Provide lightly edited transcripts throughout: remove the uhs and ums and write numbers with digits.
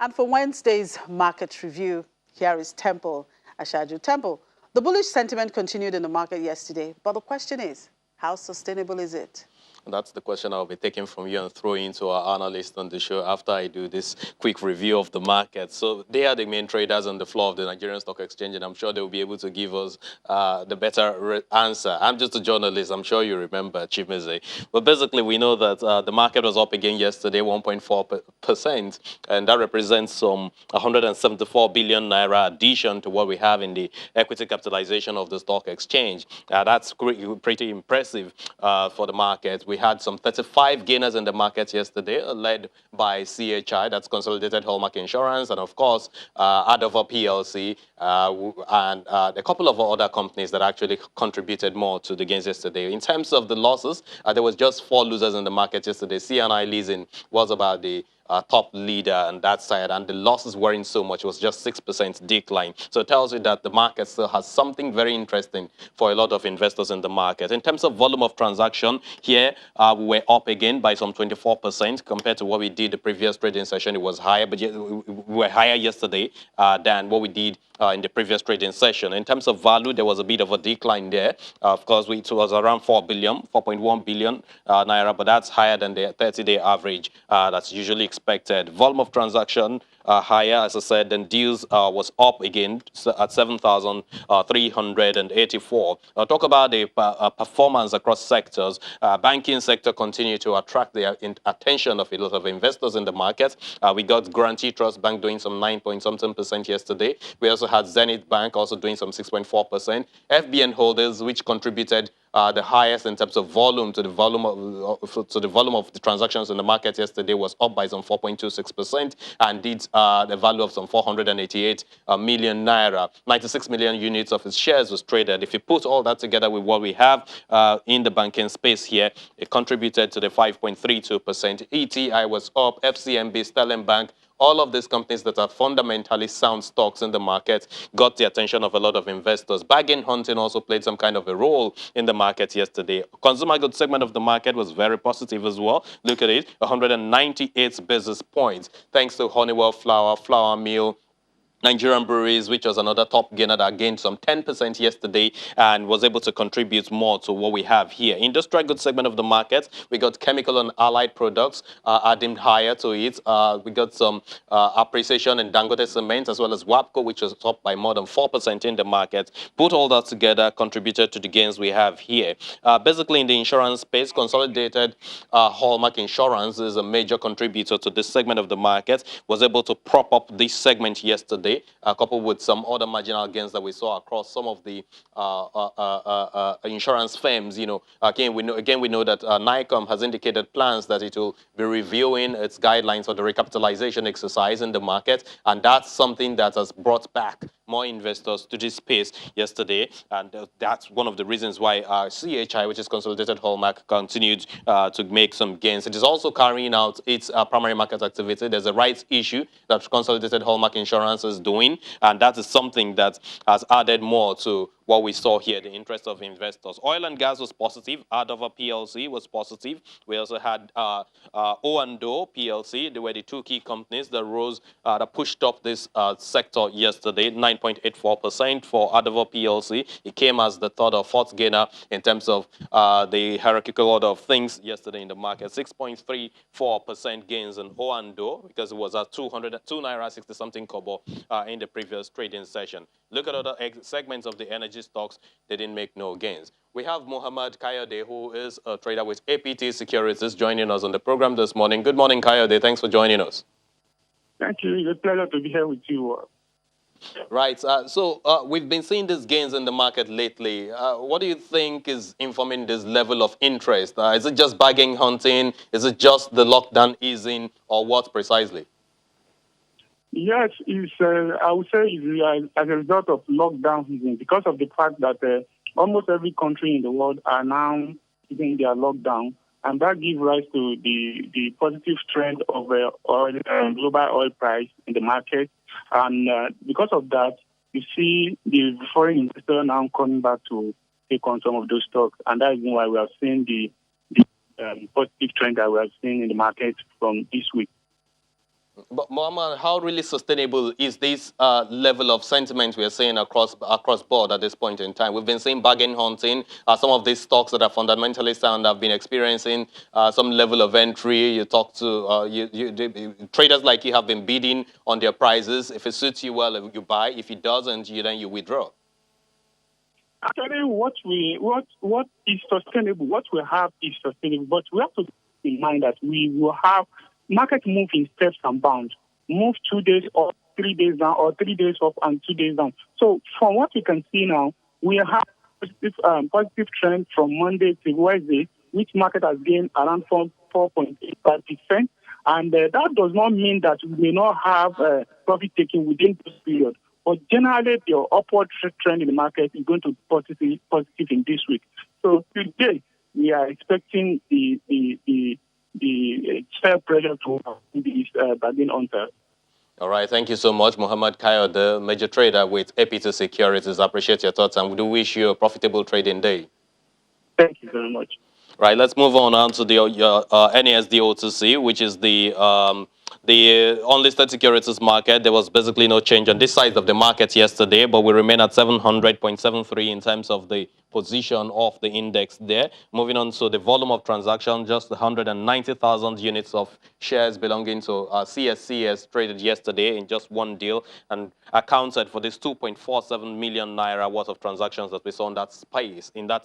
And for Wednesday's market review, here is Temple Ashaju. Temple, the bullish sentiment continued in the market yesterday, but the question is, how sustainable is it? That's the question I'll be taking from you and throwing to our analyst on the show after I do this quick review of the market. So they are the main traders on the floor of the Nigerian Stock Exchange, and I'm sure they'll be able to give us the better answer. I'm just a journalist. I'm sure you remember, Chief Meze. But basically, we know that the market was up again yesterday, 1.4%, and that represents some 174 billion naira addition to what we have in the equity capitalization of the stock exchange. That's pretty impressive for the market. We had some 35 gainers in the market yesterday, led by CHI, that's Consolidated Hallmark Insurance, and of course, Adova PLC, and a couple of other companies that actually contributed more to the gains yesterday. In terms of the losses, there was just 4 losers in the market yesterday. CNI Leasing was about the top leader on that side, and the losses weren't so much. It was just 6% decline. So it tells you that the market still has something very interesting for a lot of investors in the market. In terms of volume of transaction, here we were up again by some 24% compared to what we did the previous trading session. It was higher, but we were higher yesterday than what we did in the previous trading session. In terms of value, there was a bit of a decline there. Of course, it was around 4.1 billion naira, but that's higher than the 30-day average that's usually expected. Volume of transaction higher, as I said, then deals was up again at 7,384. I'll talk about the performance across sectors. Banking sector continued to attract the attention of a lot of investors in the market. We got Guarantee Trust Bank doing some 9-point-something% yesterday. We also had Zenith Bank also doing some 6.4%. FBN Holders, which contributed the highest in terms of volume to the volume of the transactions in the market yesterday, was up by some 4.26% and did the value of some 488 million naira. 96 million units of its shares was traded. If you put all that together with what we have in the banking space here, it contributed to the 5.32%. ETI was up, FCMB, Sterling Bank, all of these companies that are fundamentally sound stocks in the market got the attention of a lot of investors. Bargain hunting also played some kind of a role in the market yesterday. Consumer goods segment of the market was very positive as well. Look at it, 198 basis points, thanks to Honeywell Flour, Flour Mill, Nigerian Breweries, which was another top gainer that gained some 10% yesterday and was able to contribute more to what we have here. Industrial goods segment of the market, we got chemical and allied products adding higher to it. We got some appreciation in Dangote Cement as well as WAPCO, which was up by more than 4% in the market. Put all that together, contributed to the gains we have here. Basically, in the insurance space, Consolidated Hallmark Insurance is a major contributor to this segment of the market, was able to prop up this segment yesterday, coupled with some other marginal gains that we saw across some of the insurance firms. You know, we know that NICOM has indicated plans that it will be reviewing its guidelines for the recapitalization exercise in the market, and that's something that has brought back more investors to this space yesterday, and that's one of the reasons why CHI, which is Consolidated Hallmark, continued to make some gains. It is also carrying out its primary market activity. There's a rights issue that Consolidated Hallmark Insurance is doing, and that is something that has added more to what we saw here, the interest of investors. Oil and gas was positive. Adova PLC was positive. We also had O&O PLC. They were the 2 key companies that rose, that pushed up this sector yesterday, 9.84% for Adova PLC. It came as the 3rd or 4th gainer in terms of the hierarchical order of things yesterday in the market. 6.34% gains in O&O because it was at 2 naira 60-something kobo in the previous trading session. Look at other segments of the energy stocks, they didn't make no gains. We have Mohammed Kayode, who is a trader with APT Securities, joining us on the program this morning. Good morning, Kayode. Thanks for joining us. Thank you. It's a pleasure to be here with you. Right. So we've been seeing these gains in the market lately. What do you think is informing this level of interest? Is it just bargain hunting? Is it just the lockdown easing, or what precisely? Yes, I would say it's as a result of lockdown season, because of the fact that almost every country in the world are now using their lockdown, and that gives rise to the positive trend of global oil price in the market. And because of that, you see the foreign investor now coming back to take on some of those stocks, and that is why we are seeing the positive trend that we are seeing in the market from this week. But Mohammed, how really sustainable is this level of sentiment we are seeing across board at this point in time? We've been seeing bargain hunting. Some of these stocks that are fundamentally sound have been experiencing some level of entry. You talk to traders like you have been bidding on their prices. If it suits you well, you buy. If it doesn't, then you withdraw. Actually, what is sustainable, what we have is sustainable, but we have to keep in mind that we will have market move in steps and bounds. Move 2 days or 3 days down, or 3 days up and 2 days down. So from what we can see now, we have positive trend from Monday to Wednesday, which market has gained around 4.85%. And that does not mean that we may not have profit taking within this period. But generally, the upward trend in the market is going to be positive in this week. So today, we are expecting the sell pressure to be bargain hunter. All right, thank you so much, Mohammed Kayo, the major trader with Equities Securities. I appreciate your thoughts, and we do wish you a profitable trading day. Thank you very much. Right, let's move on to the NASD OTC, which is the unlisted securities market. There was basically no change on this side of the market yesterday, but we remain at 700.73 in terms of the position of the index there. Moving on to the volume of transaction, just 190,000 units of shares belonging to CSCS traded yesterday in just one deal, and accounted for this 2.47 million naira worth of transactions that we saw in that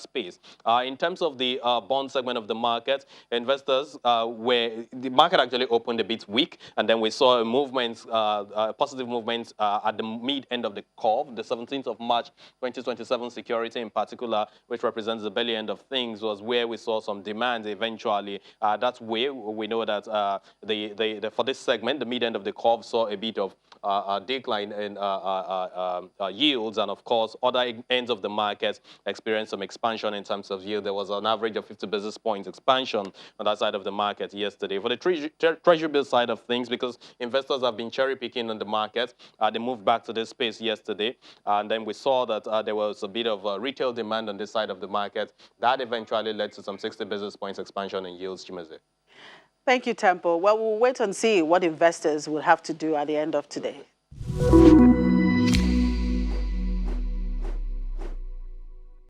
space. In terms of the bond segment of the market, investors the market actually opened a bit weak, and then we saw a movement, positive movement at the mid-end of the curve. The 17th of March 2027 security in particular, which represents the belly end of things, was where we saw some demand eventually. That's where we know that for this segment, the mid-end of the curve saw a bit of a decline in yields, and of course, other ends of the market experienced some expansion in terms of yield. There was an average of 50 basis points expansion on that side of the market yesterday. For the treasury bill side of things, because investors have been cherry picking on the market, they moved back to this space yesterday, and then we saw that there was a bit of retail demand on this side of the market. That eventually led to some 60 basis points expansion in yields, Chimeze. Thank you, Temple. Well, we'll wait and see what investors will have to do at the end of today.